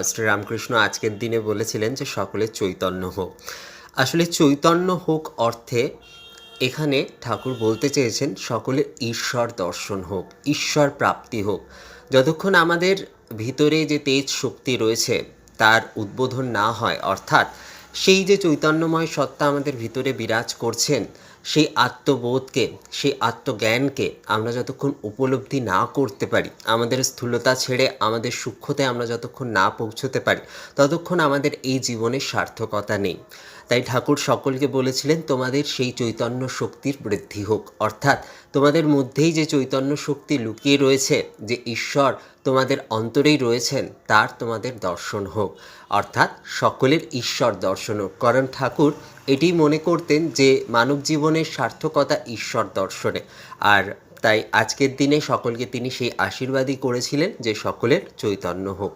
শ্রীরামকৃষ্ণ আজকের দিনে বলেছিলেন যে সকলের চৈতন্য হোক। আসলে চৈতন্য হোক অর্থে এখানে ঠাকুর বলতে চেয়েছেন সকলের ঈশ্বর দর্শন হোক, ঈশ্বর প্রাপ্তি হোক। যতক্ষণ আমাদের ভিতরে যে তেজ শক্তি রয়েছে তার উদ্বোধন না হয়, অর্থাৎ সেই যে চৈতন্যময় সত্তা আমাদের ভিতরে বিরাজ করছেন, সেই আত্মবোধকে, সেই আত্মজ্ঞানকে আমরা যতক্ষণ উপলব্ধি না করতে পারি, আমাদের স্থূলতা ছেড়ে আমাদের সূক্ষ্মতে আমরা যতক্ষণ না পৌঁছতে পারি, ততক্ষণ আমাদের এই জীবনের সার্থকতা নেই। তাই ঠাকুর সকলকে বলেছিলেন তোমাদের সেই চৈতন্য শক্তির বৃদ্ধি হোক, অর্থাৎ তোমাদের মধ্যেই যে চৈতন্য শক্তি লুকিয়ে রয়েছে, যে ঈশ্বর তোমাদের অন্তরেই রয়েছেন, তার তোমাদের দর্শন হোক, অর্থাৎ সকলের ঈশ্বর দর্শন হোক। কারণ ঠাকুর এটি মনে করতেন যে মানব জীবনের সার্থকতা ঈশ্বর দর্শনে। আর তাই আজকের দিনে সকলকে তিনি সেই আশীর্বাদই করেছিলেন যে সকলের চৈতন্য হোক।